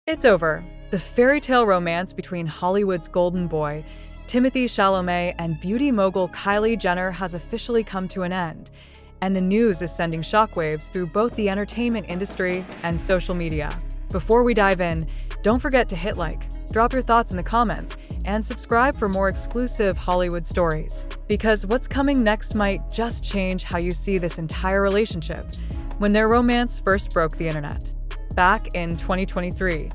It's over. The fairy tale romance between Hollywood's golden boy, Timothée Chalamet, and beauty mogul Kylie Jenner has officially come to an end, and the news is sending shockwaves through both the entertainment industry and social media. Before we dive in, don't forget to hit like, drop your thoughts in the comments, and subscribe for more exclusive Hollywood stories. Because what's coming next might just change how you see this entire relationship. When their romance first broke the internet, back in 2023,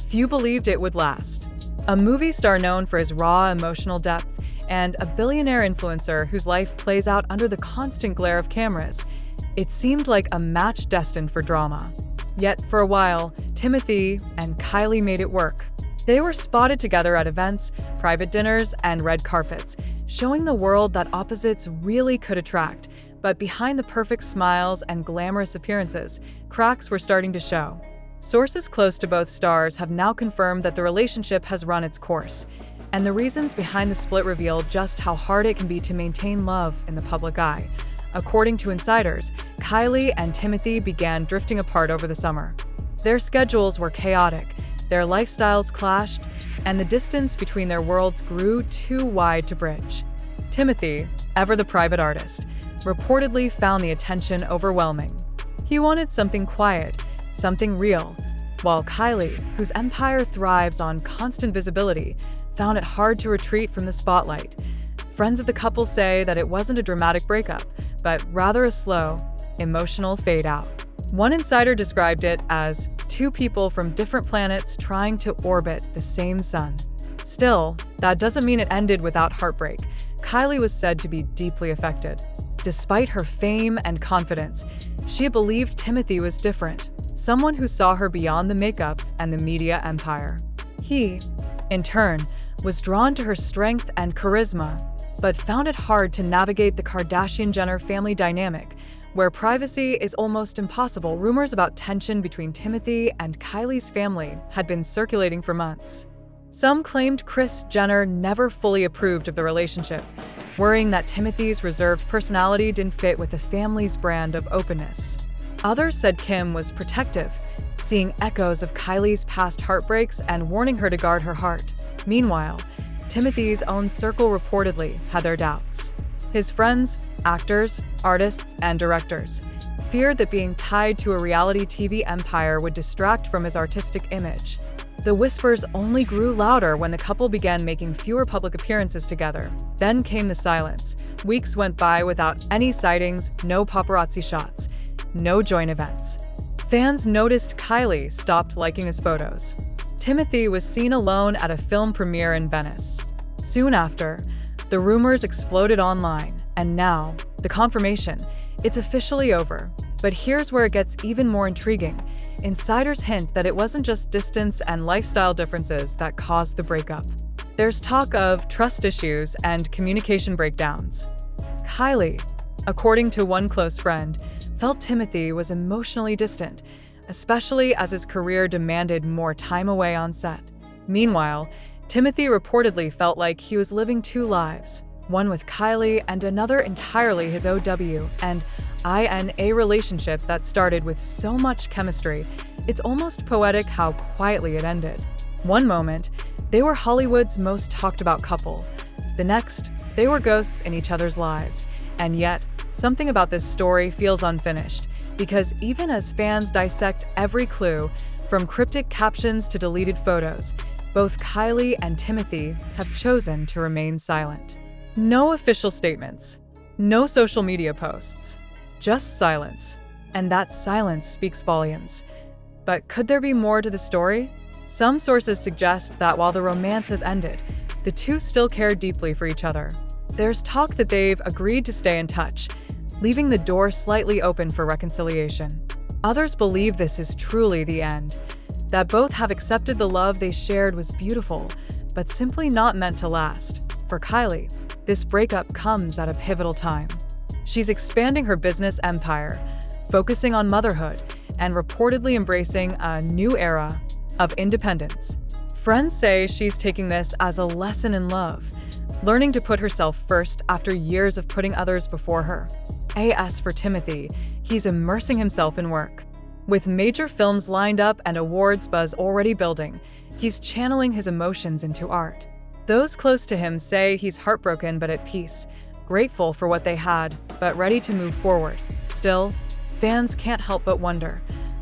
few believed it would last. A movie star known for his raw emotional depth and a billionaire influencer whose life plays out under the constant glare of cameras, it seemed like a match destined for drama. Yet for a while, Timothée and Kylie made it work. They were spotted together at events, private dinners, and red carpets, showing the world that opposites really could attract. But behind the perfect smiles and glamorous appearances, cracks were starting to show. Sources close to both stars have now confirmed that the relationship has run its course, and the reasons behind the split reveal just how hard it can be to maintain love in the public eye. According to insiders, Kylie and Timothée began drifting apart over the summer. Their schedules were chaotic, their lifestyles clashed, and the distance between their worlds grew too wide to bridge. Timothée, ever the private artist, reportedly found the attention overwhelming. He wanted something quiet, something real, while Kylie, whose empire thrives on constant visibility, found it hard to retreat from the spotlight. Friends of the couple say that it wasn't a dramatic breakup, but rather a slow, emotional fade out. One insider described it as two people from different planets trying to orbit the same sun. Still, that doesn't mean it ended without heartbreak. Kylie was said to be deeply affected. Despite her fame and confidence, she believed Timothée was different, someone who saw her beyond the makeup and the media empire. He, in turn, was drawn to her strength and charisma, but found it hard to navigate the Kardashian-Jenner family dynamic, where privacy is almost impossible. Rumors about tension between Timothée and Kylie's family had been circulating for months. Some claimed Kris Jenner never fully approved of the relationship, worrying that Timothée's reserved personality didn't fit with the family's brand of openness. Others said Kim was protective, seeing echoes of Kylie's past heartbreaks and warning her to guard her heart. Meanwhile, Timothée's own circle reportedly had their doubts. His friends, actors, artists, and directors feared that being tied to a reality TV empire would distract from his artistic image. The whispers only grew louder when the couple began making fewer public appearances together. Then came the silence. Weeks went by without any sightings, no paparazzi shots, no joint events. Fans noticed Kylie stopped liking his photos. Timothée was seen alone at a film premiere in Venice. Soon after, the rumors exploded online, and now, the confirmation. It's officially over. But here's where it gets even more intriguing. Insiders hint that it wasn't just distance and lifestyle differences that caused the breakup. There's talk of trust issues and communication breakdowns. Kylie, according to one close friend, felt Timothée was emotionally distant, especially as his career demanded more time away on set. Meanwhile, Timothée reportedly felt like he was living two lives, one with Kylie and another entirely his OW and INA relationship that started with so much chemistry. It's almost poetic how quietly it ended. One moment, they were Hollywood's most talked about couple. The next, they were ghosts in each other's lives. And yet, something about this story feels unfinished, because even as fans dissect every clue, from cryptic captions to deleted photos, both Kylie and Timothée have chosen to remain silent. No official statements, no social media posts, just silence. And that silence speaks volumes. But could there be more to the story? Some sources suggest that while the romance has ended, the two still care deeply for each other. There's talk that they've agreed to stay in touch, leaving the door slightly open for reconciliation. Others believe this is truly the end, that both have accepted the love they shared was beautiful, but simply not meant to last. For Kylie, this breakup comes at a pivotal time. She's expanding her business empire, focusing on motherhood, and reportedly embracing a new era of independence. Friends say she's taking this as a lesson in love, learning to put herself first after years of putting others before her. As for Timothée, he's immersing himself in work. With major films lined up and awards buzz already building, he's channeling his emotions into art. Those close to him say he's heartbroken but at peace, grateful for what they had, but ready to move forward. Still, fans can't help but wonder,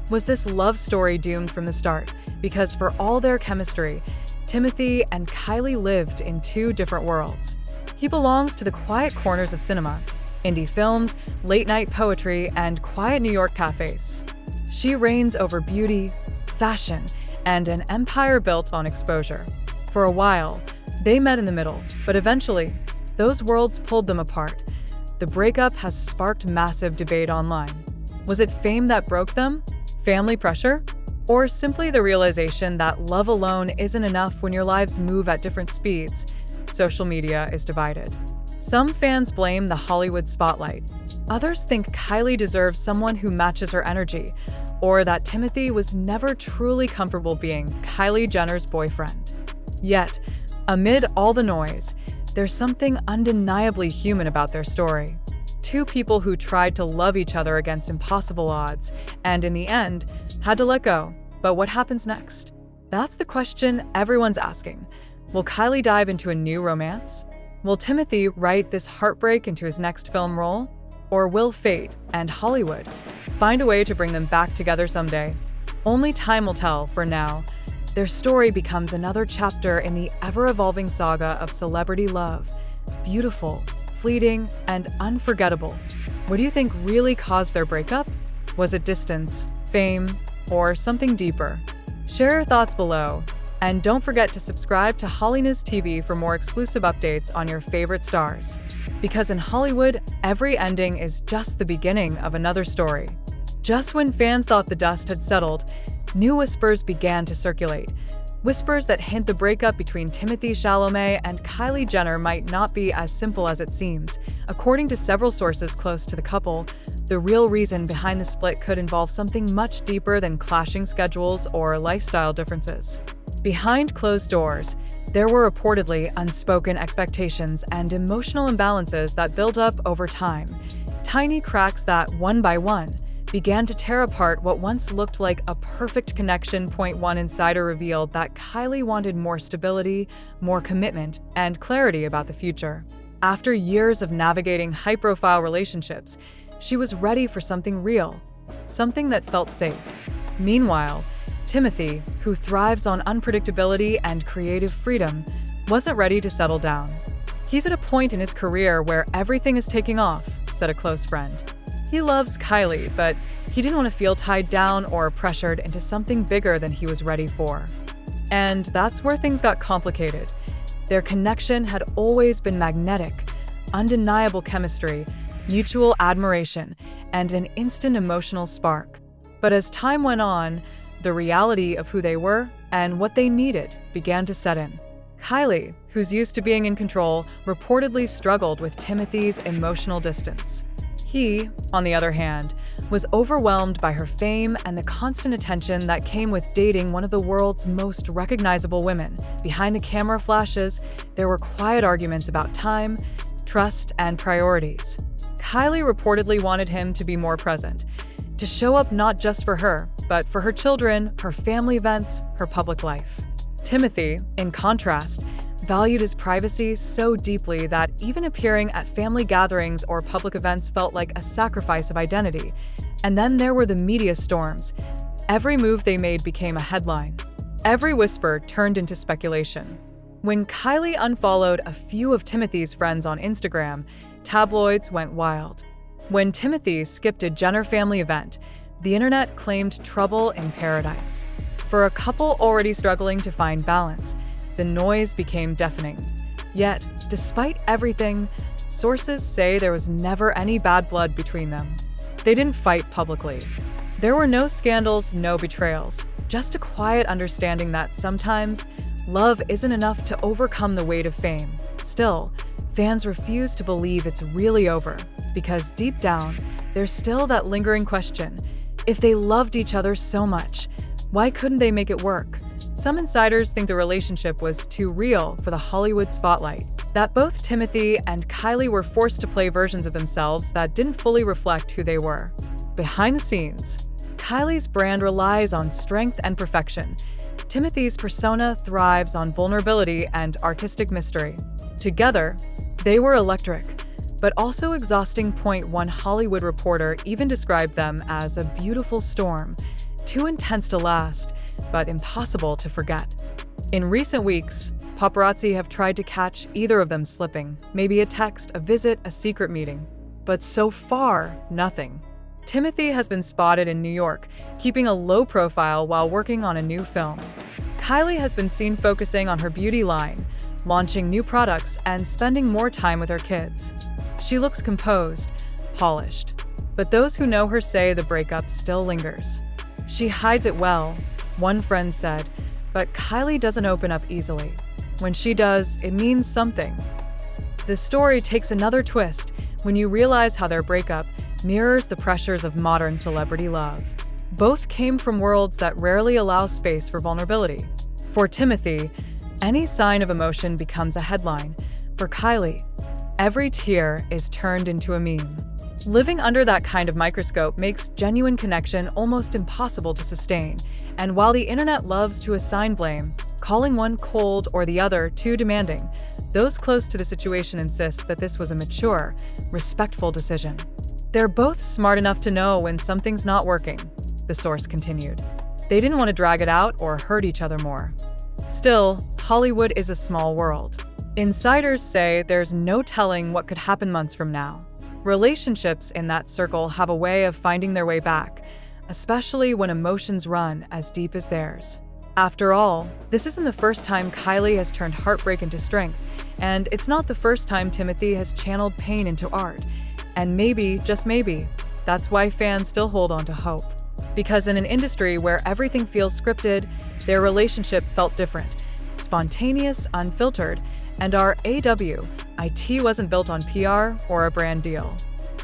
was this love story doomed from the start? Because for all their chemistry, Timothée and Kylie lived in two different worlds. He belongs to the quiet corners of cinema, indie films, late-night poetry, and quiet New York cafes. She reigns over beauty, fashion, and an empire built on exposure. For a while, they met in the middle, but eventually, those worlds pulled them apart. The breakup has sparked massive debate online. Was it fame that broke them? Family pressure? Or simply the realization that love alone isn't enough when your lives move at different speeds? Social media is divided. Some fans blame the Hollywood spotlight. Others think Kylie deserves someone who matches her energy, or that Timothée was never truly comfortable being Kylie Jenner's boyfriend. Yet, amid all the noise, there's something undeniably human about their story. Two people who tried to love each other against impossible odds, and in the end, had to let go. But what happens next? That's the question everyone's asking. Will Kylie dive into a new romance? Will Timothée write this heartbreak into his next film role? Or will fate and Hollywood find a way to bring them back together someday? Only time will tell. For now, their story becomes another chapter in the ever-evolving saga of celebrity love. Beautiful, fleeting, and unforgettable. What do you think really caused their breakup? Was it distance, fame, or something deeper? Share your thoughts below. And don't forget to subscribe to HOLLYNEWS TV for more exclusive updates on your favorite stars. Because in Hollywood, every ending is just the beginning of another story. Just when fans thought the dust had settled, new whispers began to circulate. Whispers that hint the breakup between Timothée Chalamet and Kylie Jenner might not be as simple as it seems. According to several sources close to the couple, the real reason behind the split could involve something much deeper than clashing schedules or lifestyle differences. Behind closed doors, there were reportedly unspoken expectations and emotional imbalances that built up over time. Tiny cracks that, one by one, began to tear apart what once looked like a perfect connection. One insider revealed that Kylie wanted more stability, more commitment, and clarity about the future. After years of navigating high-profile relationships, she was ready for something real, something that felt safe. Meanwhile, Timothée, who thrives on unpredictability and creative freedom, wasn't ready to settle down. "He's at a point in his career where everything is taking off," said a close friend. He loves Kylie, but he didn't want to feel tied down or pressured into something bigger than he was ready for. And that's where things got complicated. Their connection had always been magnetic, undeniable chemistry, mutual admiration, and an instant emotional spark. But as time went on, the reality of who they were and what they needed began to set in. Kylie, who's used to being in control, reportedly struggled with Timothée's emotional distance. He, on the other hand, was overwhelmed by her fame and the constant attention that came with dating one of the world's most recognizable women. Behind the camera flashes, there were quiet arguments about time, trust, and priorities. Kylie reportedly wanted him to be more present, to show up not just for her, but for her children, her family events, her public life. Timothée, in contrast, valued his privacy so deeply that even appearing at family gatherings or public events felt like a sacrifice of identity. And then there were the media storms. Every move they made became a headline. Every whisper turned into speculation. When Kylie unfollowed a few of Timothée's friends on Instagram, tabloids went wild. When Timothée skipped a Jenner family event, the internet claimed trouble in paradise. For a couple already struggling to find balance, the noise became deafening. Yet, despite everything, sources say there was never any bad blood between them. They didn't fight publicly. There were no scandals, no betrayals, just a quiet understanding that sometimes love isn't enough to overcome the weight of fame. Still, fans refuse to believe it's really over, because deep down, there's still that lingering question: if they loved each other so much, why couldn't they make it work? Some insiders think the relationship was too real for the Hollywood spotlight, that both Timothée and Kylie were forced to play versions of themselves that didn't fully reflect who they were. Behind the scenes, Kylie's brand relies on strength and perfection. Timothee's persona thrives on vulnerability and artistic mystery. Together, they were electric, but also exhausting. One Hollywood reporter even described them as a beautiful storm, too intense to last, but impossible to forget. In recent weeks, paparazzi have tried to catch either of them slipping, maybe a text, a visit, a secret meeting. But so far, nothing. Timothée has been spotted in New York, keeping a low profile while working on a new film. Kylie has been seen focusing on her beauty line, launching new products, and spending more time with her kids. She looks composed, polished. But those who know her say the breakup still lingers. She hides it well, one friend said, but Kylie doesn't open up easily. When she does, it means something. The story takes another twist when you realize how their breakup mirrors the pressures of modern celebrity love. Both came from worlds that rarely allow space for vulnerability. For Timothée, any sign of emotion becomes a headline. For Kylie, every tear is turned into a meme. Living under that kind of microscope makes genuine connection almost impossible to sustain. And while the internet loves to assign blame, calling one cold or the other too demanding, those close to the situation insist that this was a mature, respectful decision. They're both smart enough to know when something's not working, the source continued. They didn't want to drag it out or hurt each other more. Still, Hollywood is a small world. Insiders say there's no telling what could happen months from now. Relationships in that circle have a way of finding their way back, especially when emotions run as deep as theirs. After all, this isn't the first time Kylie has turned heartbreak into strength, and it's not the first time Timothée has channeled pain into art. And maybe, just maybe, that's why fans still hold on to hope. Because in an industry where everything feels scripted, their relationship felt different, spontaneous, unfiltered, and our IT wasn't built on PR or a brand deal.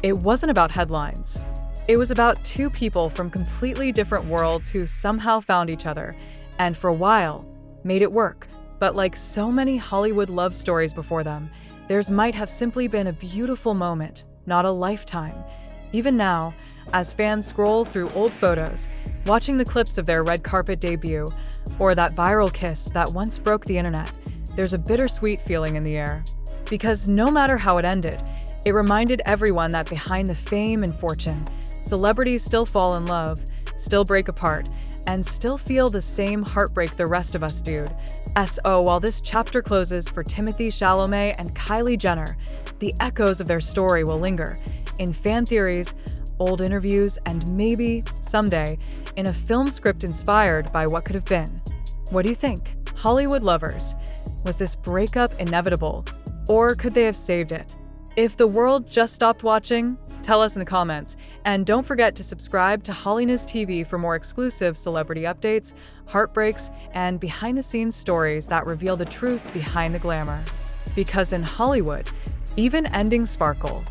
It wasn't about headlines. It was about two people from completely different worlds who somehow found each other, and for a while, made it work. But like so many Hollywood love stories before them, theirs might have simply been a beautiful moment, not a lifetime. Even now, as fans scroll through old photos, watching the clips of their red carpet debut, or that viral kiss that once broke the internet, there's a bittersweet feeling in the air. Because no matter how it ended, it reminded everyone that behind the fame and fortune, celebrities still fall in love, still break apart, and still feel the same heartbreak the rest of us do. While this chapter closes for Timothée Chalamet and Kylie Jenner, the echoes of their story will linger in fan theories, old interviews, and maybe, someday, in a film script inspired by what could have been. What do you think? Hollywood lovers, was this breakup inevitable, or could they have saved it? If the world just stopped watching, tell us in the comments. And don't forget to subscribe to HOLLYNEWS TV for more exclusive celebrity updates, heartbreaks, and behind-the-scenes stories that reveal the truth behind the glamour. Because in Hollywood, even endings sparkle.